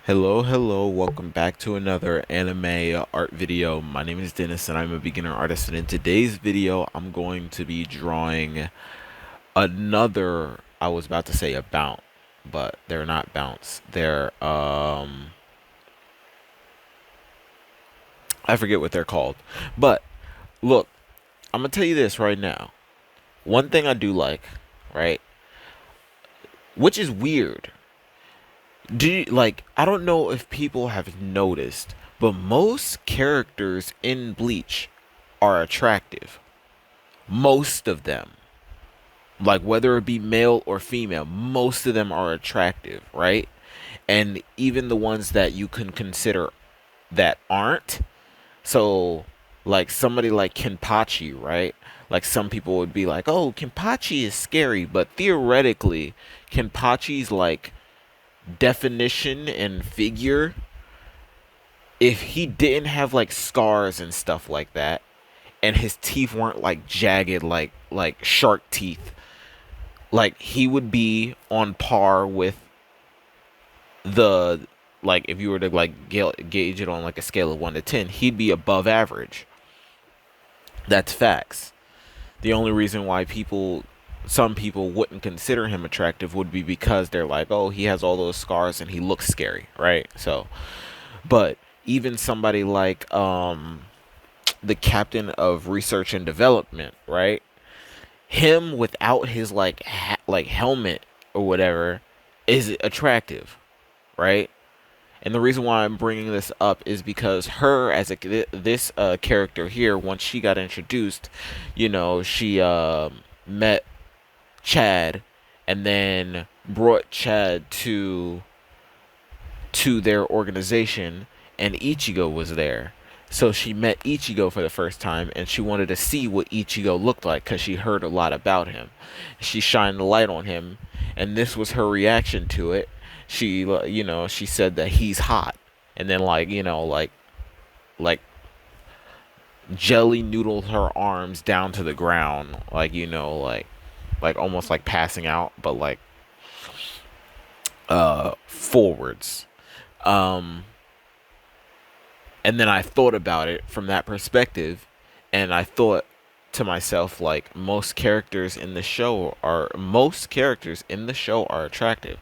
Hello, welcome back to another anime art video. My name is Dennis and I'm a beginner artist, and in today's video I'm going to be drawing another, I was about to say a bounce, but they're not bounce. They're I forget what they're called. But look, I'm gonna tell you this right now. One thing I do like, right? Which is weird. Do you like, I don't know if people have noticed, but most characters in Bleach are attractive. Most of them. Like whether it be male or female, most of them are attractive, right? And even the ones that you can consider that aren't. So like somebody like Kenpachi, right? Like some people would be like, "Oh, Kenpachi is scary," but theoretically, Kenpachi's like definition and figure, if he didn't have like scars and stuff like that, and his teeth weren't like jagged like shark teeth, like he would be on par with the, like if you were to like gauge it on like a scale of 1 to 10, he'd be above average. That's facts. The only reason why some people wouldn't consider him attractive would be because they're like, "Oh, he has all those scars and he looks scary," right? So but even somebody like the captain of research and development, right? Him without his like like helmet or whatever is attractive, right? And the reason why I'm bringing this up is because her as a this character here, once she got introduced, she met Chad and then brought Chad to their organization, and Ichigo was there. So she met Ichigo for the first time, and she wanted to see what Ichigo looked like because she heard a lot about him. She shined the light on him, and this was her reaction to it. She said that he's hot, and then like jelly noodled her arms down to the ground, like almost like passing out, but like forwards. Um, and then I thought about it from that perspective, and I thought to myself, like, most characters in the show are attractive.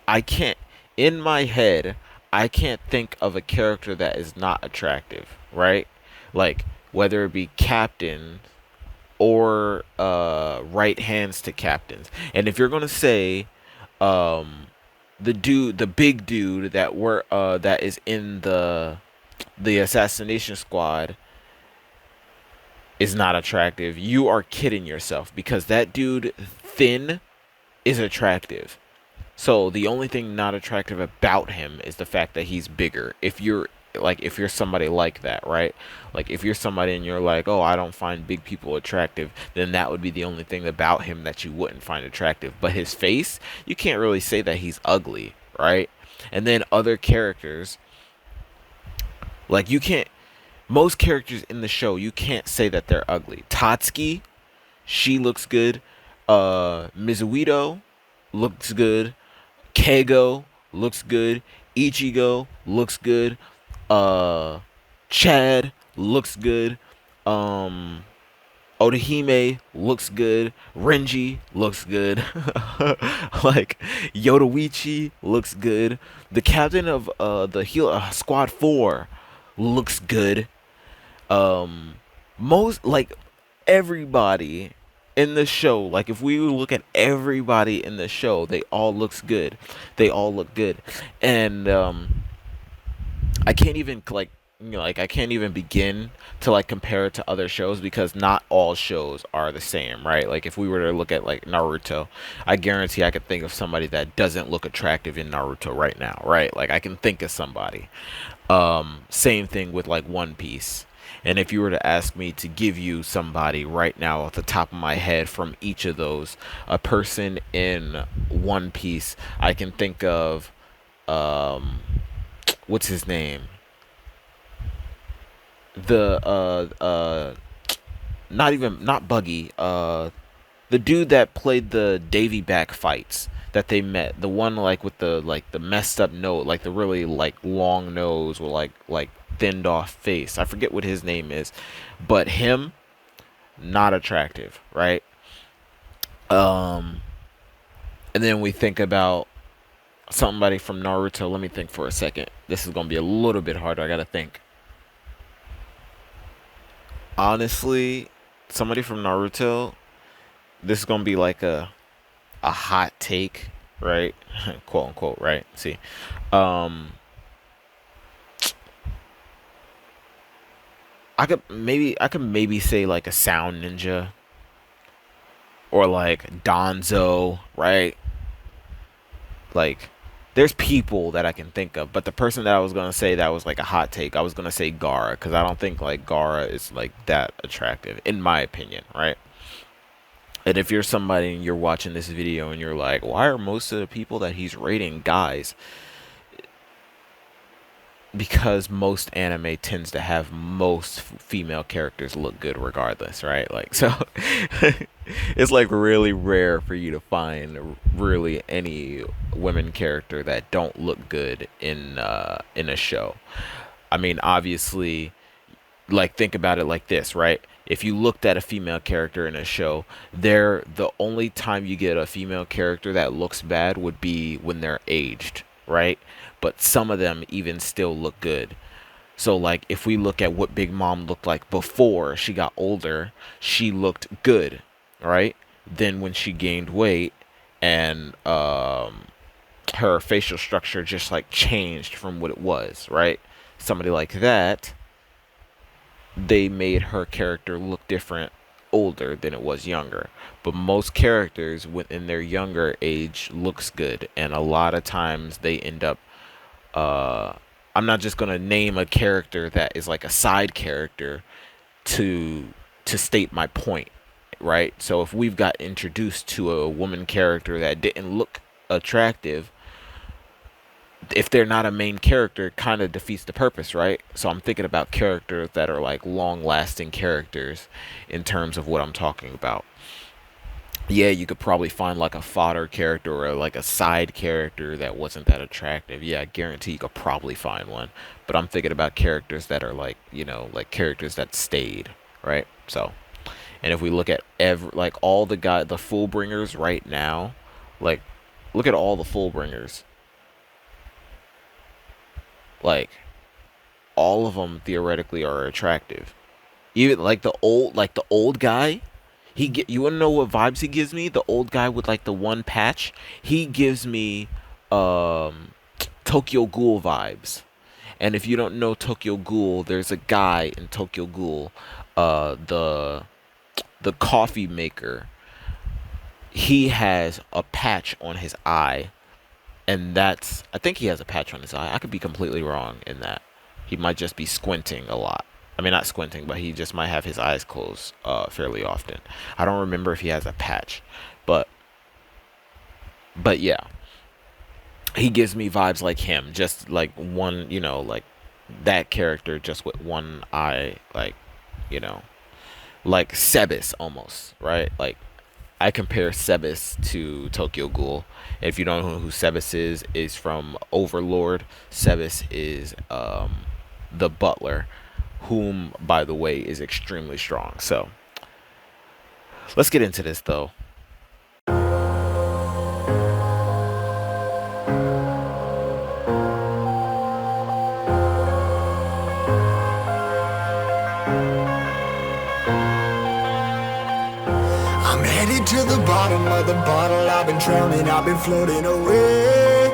I can't In my head, I can't think of a character that is not attractive, right? Like whether it be captain or right hands to captains. And if you're gonna say um the big dude that is in the assassination squad is not attractive, you are kidding yourself, because that dude thin is attractive. So the only thing not attractive about him is the fact that he's bigger. If you're somebody like that, right? Like if you're somebody and you're like, "Oh, I don't find big people attractive," then that would be the only thing about him that you wouldn't find attractive. But his face, you can't really say that he's ugly, right? And then other characters, like you can't most characters in the show, you can't say that they're ugly. Tatsuki, she looks good. Mizuito looks good. Keigo looks good. Ichigo looks good. Uh, Chad looks good. Um, Odahime looks good. Renji looks good. Like Yodoichi looks good. The captain of the Squad 4 looks good. Um, most like everybody in the show, like if we look at everybody in the show, they all looks good. They all look good. And I can't even like I can't even begin to like compare it to other shows, because not all shows are the same, right? Like if we were to look at like Naruto, I guarantee I could think of somebody that doesn't look attractive in Naruto right now, right? Like I can think of somebody. Same thing with like One Piece. And if you were to ask me to give you somebody right now off the top of my head from each of those, a person in One Piece, I can think of um what's his name? The not Buggy. The dude that played the Davy back fights that they met, the one like with the messed up nose, like the really like long nose with like thinned off face. I forget what his name is, but him not attractive, right? Um, and then we think about somebody from Naruto. Let me think for a second. This is gonna be a little bit harder. I gotta think. Honestly, somebody from Naruto. This is gonna be like a hot take, right? Quote unquote, right? See, um, I could maybe say like a sound ninja or like Donzo, right? Like, there's people that I can think of, but the person that I was gonna say that was like a hot take, I was gonna say Gara because I don't think like Gara is like that attractive in my opinion, right? And if you're somebody and you're watching this video and you're like, why are most of the people that he's rating guys? Because most anime tends to have most female characters look good regardless, right? Like, so it's like really rare for you to find really any women character that don't look good in a show. I mean, obviously, like think about it like this, right? If you looked at a female character in a show, they're the only time you get a female character that looks bad would be when they're aged, right? But some of them even still look good. So like if we look at what Big Mom looked like before she got older, she looked good, right? Then when she gained weight and her facial structure just like changed from what it was, right? Somebody like that, they made her character look different older than it was younger. But most characters within their younger age looks good, and a lot of times they end up. Uh, I'm not just gonna name a character that is like a side character to state my point, right? So if we've got introduced to a woman character that didn't look attractive, if they're not a main character, it kind of defeats the purpose, right? So I'm thinking about characters that are like long lasting characters in terms of what I'm talking about. Yeah, you could probably find like a fodder character or like a side character that wasn't that attractive. Yeah, I guarantee you could probably find one. But I'm thinking about characters that are like, like characters that stayed, right? So, and if we look at like all the full bringers right now, like look at all the full bringers. Like all of them theoretically are attractive. Even like the old guy, you wanna know what vibes he gives me? The old guy with like the one patch, he gives me um Tokyo Ghoul vibes. And if you don't know Tokyo Ghoul, there's a guy in Tokyo Ghoul, the coffee maker. He has a patch on his eye, and that's I think he has a patch on his eye. I could be completely wrong in that. He might just be squinting a lot. I mean, not squinting, but he just might have his eyes closed fairly often. I don't remember if he has a patch, but yeah, he gives me vibes like him, just like one, like that character, just with one eye, like you know, like Sebas almost, right? Like I compare Sebas to Tokyo Ghoul. If you don't know who Sebas is from Overlord. Sebas is the butler, whom, by the way, is extremely strong. So let's get into this though. I'm headed to the bottom of the bottle. I've been drowning, I've been floating away.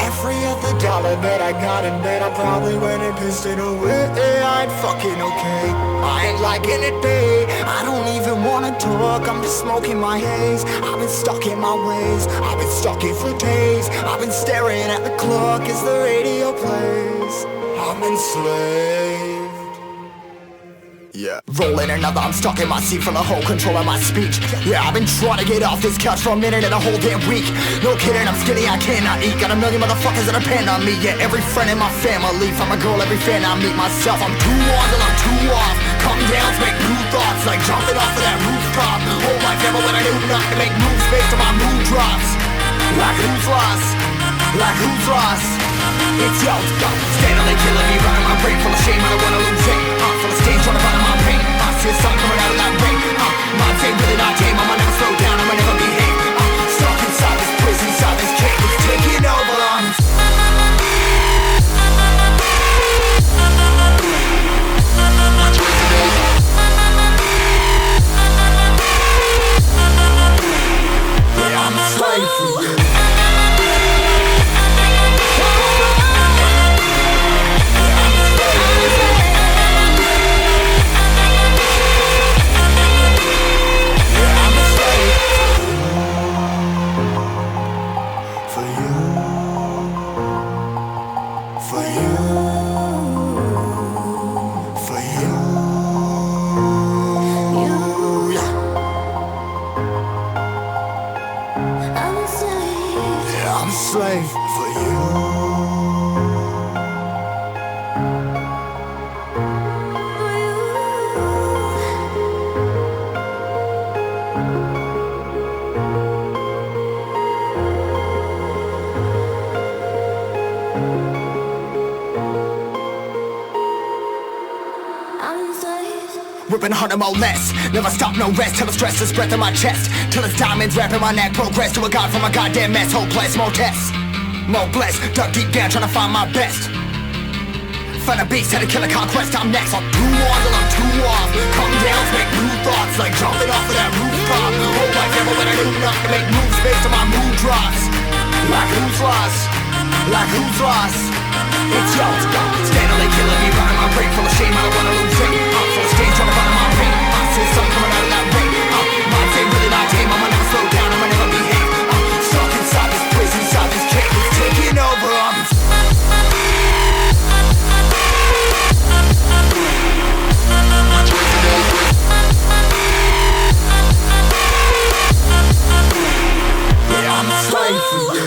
Every other dollar that I got in bed, I probably went and pissed it away. I ain't fucking okay, I ain't liking it, babe. I don't even wanna talk, I'm just smoking my haze. I've been stuck in my ways, I've been stuck here for days. I've been staring at the clock as the radio plays. I'm enslaved. Yeah, rolling another, I'm stuck in my seat for the whole control of my speech. Yeah, I've been trying to get off this couch for a minute and a whole damn week. No kidding, I'm skinny, I cannot eat. Got a million motherfuckers that depend on me. Yeah, every friend in my family, from a girl, every fan I meet myself. I'm too on till I'm too off. Come down to make new thoughts, like jumping off of that rooftop. Hold my camera when I do not to make moves based on my mood drops. Like who's lost? Like who's lost? It's yo, steadily killing me, running my brain full of shame, I don't wanna lose it. Full of stage, trying to find my pain. I see the sun coming out of that rain. Minds ain't really not tame, I'ma never slow down, I'ma never behave. Stuck inside this prison, inside this cage, it's taking over. Yeah, I'm a slave for you. I'm a slave for you. Ripping harder, more less. Never stop, no rest. Till the stress is breath in my chest. Till it's diamonds wrapping my neck. Progress to a god from a goddamn mess. Hopeless, more tests. More blessed. Dug deep down, trying to find my best. Find a beast, had to kill a conquest. I'm next. I'm too on till I'm too off. Come down, make new thoughts. Like jumping off of that rooftop. Hold my camera when I do not to make moves based on my mood drops. Like who's lost? Like who's lost? It's yo, steadily killing me, running my brain full of shame, I don't wanna lose it. Full of stage, trying to find my pain. I see the sun coming out of that rain. Minds ain't really not tame, I'ma never slow down, I'ma never behave. Stuck inside this prison, inside this cage, it's taking over. Yeah, I'm a slave for you.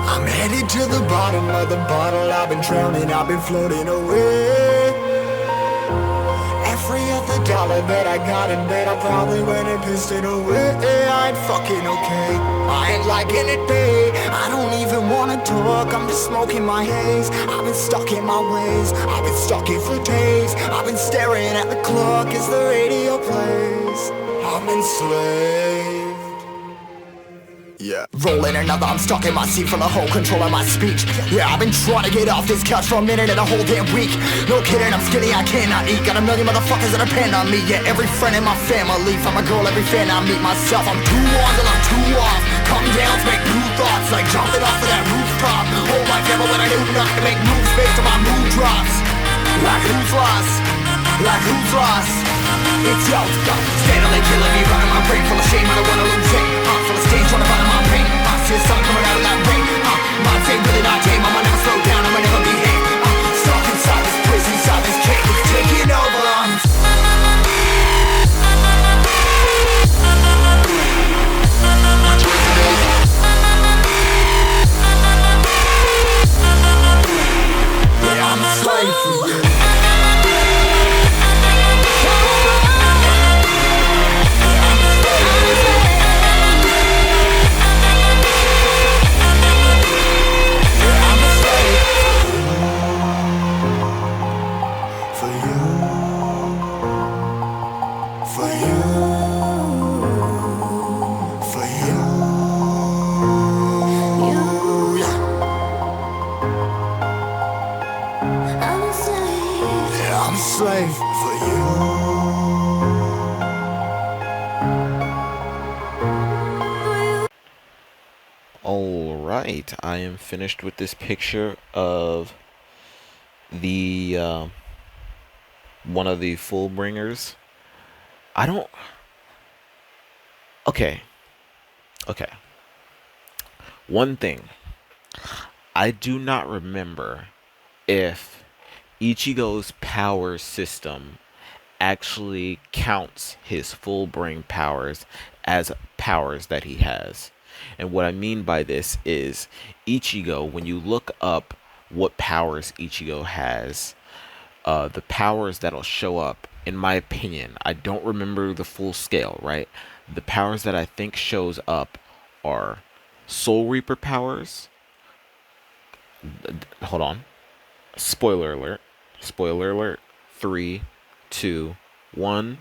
I'm headed to the bottom of the bottle. I've been drowning, I've been floating away. Every other dollar that I got in bed, I probably went and pissed it away. I ain't fucking okay, I ain't liking it, babe. I don't even wanna talk, I'm just smoking my haze. I've been stuck in my ways, I've been stuck in for days. I've been staring at the clock as the radio plays. I'm enslaved. Yeah, rolling another, I'm stuck in my seat for the whole control of my speech. Yeah, I've been trying to get off this couch for a minute and a whole damn week. No kidding, I'm skinny, I cannot eat. Got a million motherfuckers that depend on me. Yeah, every friend in my family, from a girl, every fan I meet myself. I'm too on till I'm too off. Come down to make new thoughts, like jumping off of that rooftop. Hold my camera when I do not to make moves based on my mood drops. Like who's lost? Like who's lost? It's yo, steadily killing me, running my brain full of shame, I don't wanna lose it. Full of stage, trying to find my pain. I see the sun coming out of that rain. Minds ain't really not tame, I'ma never slow down, I'ma never behave. Stuck inside this prison, inside this cage, it's taking over. Yeah, I'm a slave for you. a slave for you. All right, I am finished with this picture of the one of the full bringers. I don't. Okay, okay. One thing I do not remember if Ichigo's power system actually counts his full brain powers as powers that he has. And what I mean by this is Ichigo, when you look up what powers Ichigo has, the powers that'll show up, in my opinion, I don't remember the full scale, right? The powers that I think shows up are Soul Reaper powers. Hold on. Spoiler alert. Spoiler alert. Three, two, one.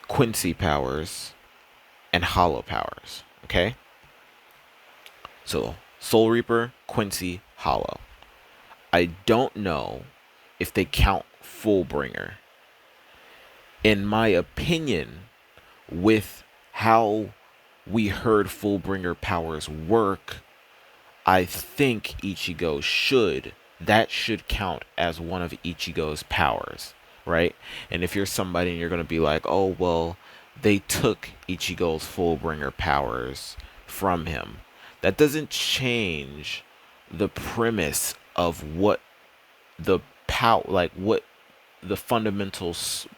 Quincy powers and Hollow powers. Okay? So, Soul Reaper, Quincy, Hollow. I don't know if they count Fullbringer. In my opinion, with how we heard Fullbringer powers work, I think Ichigo should. That should count as one of Ichigo's powers, right? And if you're somebody and you're going to be like, oh, well, they took Ichigo's Fullbringer powers from him, that doesn't change the premise of what the what the fundamentals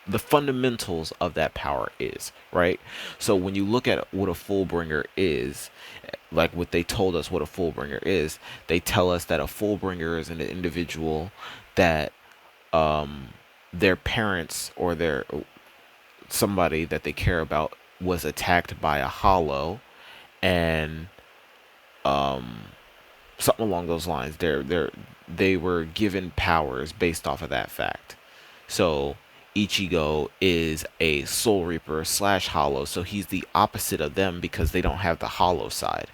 the fundamentals of that power is, right? So when you look at what a Fullbringer is, like what they told us what a Fullbringer is, they tell us that a Fullbringer is an individual that their parents or their somebody that they care about was attacked by a hollow, and something along those lines. They were given powers based off of that fact. So Ichigo is a Soul Reaper slash Hollow, so he's the opposite of them because they don't have the Hollow side.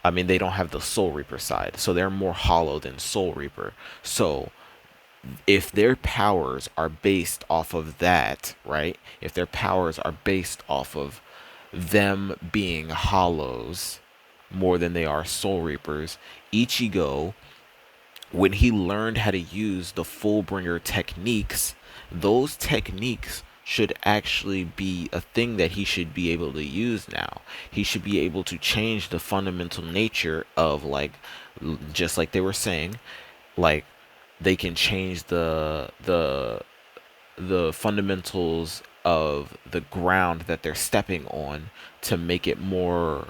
I mean, they don't have the Soul Reaper side, so they're more Hollow than Soul Reaper. So if their powers are based off of that, right? If their powers are based off of them being Hollows more than they are Soul Reapers, Ichigo, when he learned how to use the Fullbringer techniques, those techniques should actually be a thing that he should be able to use now. He should be able to change the fundamental nature of, like, just like they were saying, like they can change the fundamentals of the ground that they're stepping on to make it more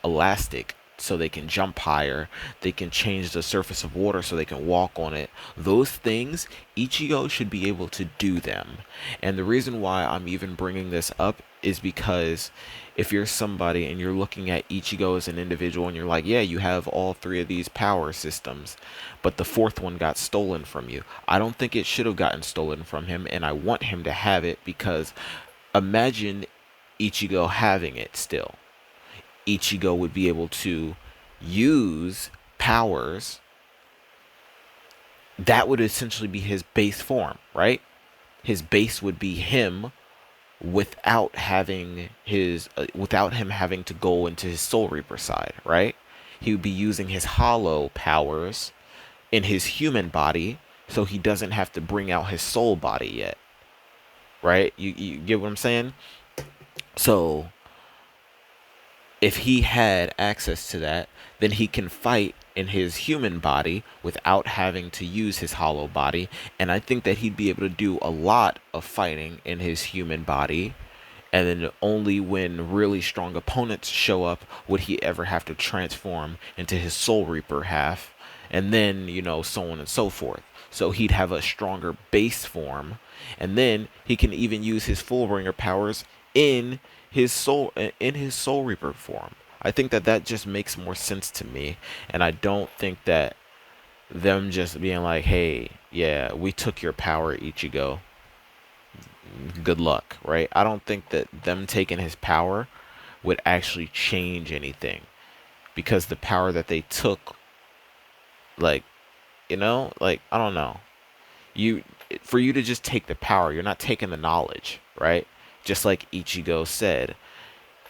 elastic so they can jump higher. They can change the surface of water so they can walk on it. Those things, Ichigo should be able to do them. And the reason why I'm even bringing this up is because if you're somebody and you're looking at Ichigo as an individual and you're like, yeah, you have all three of these power systems, but the fourth one got stolen from you. I don't think it should have gotten stolen from him, and I want him to have it because imagine Ichigo having it still. Ichigo would be able to use powers that would essentially be his base form, right? His base would be him without him having to go into his Soul Reaper side, right? He would be using his Hollow powers in his human body, so he doesn't have to bring out his soul body yet, right? You get what I'm saying? So if he had access to that, then he can fight in his human body without having to use his hollow body. And I think that he'd be able to do a lot of fighting in his human body. And then only when really strong opponents show up would he ever have to transform into his Soul Reaper half. And then, so on and so forth. So he'd have a stronger base form. And then he can even use his Fullbringer powers in his Soul Reaper form. I think that that just makes more sense to me, and I don't think that them just being like, "Hey, yeah, we took your power, Ichigo. Good luck," right? I don't think that them taking his power would actually change anything because the power that they took Like, like I don't know. You For you to just take the power, you're not taking the knowledge, right? Just like Ichigo said,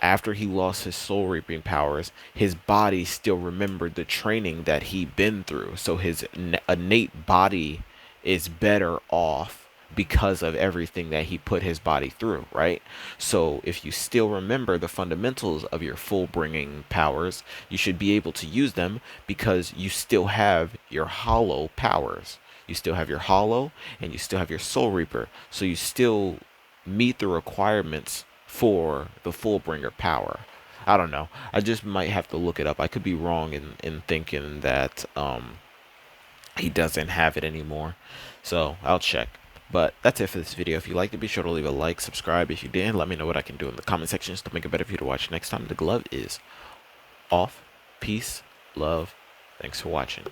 after he lost his soul reaping powers, his body still remembered the training that he'd been through. So his innate body is better off because of everything that he put his body through, right? So if you still remember the fundamentals of your full bringing powers, you should be able to use them because you still have your hollow powers. You still have your hollow and you still have your soul reaper. So you still meet the requirements for the Fullbringer power. I don't know. I just might have to look it up. I could be wrong in thinking that he doesn't have it anymore. So I'll check. But that's it for this video. If you liked it, be sure to leave a like, subscribe. If you didn't, let me know what I can do in the comment sections to make it better for you to watch next time. The glove is off. Peace, love. Thanks for watching.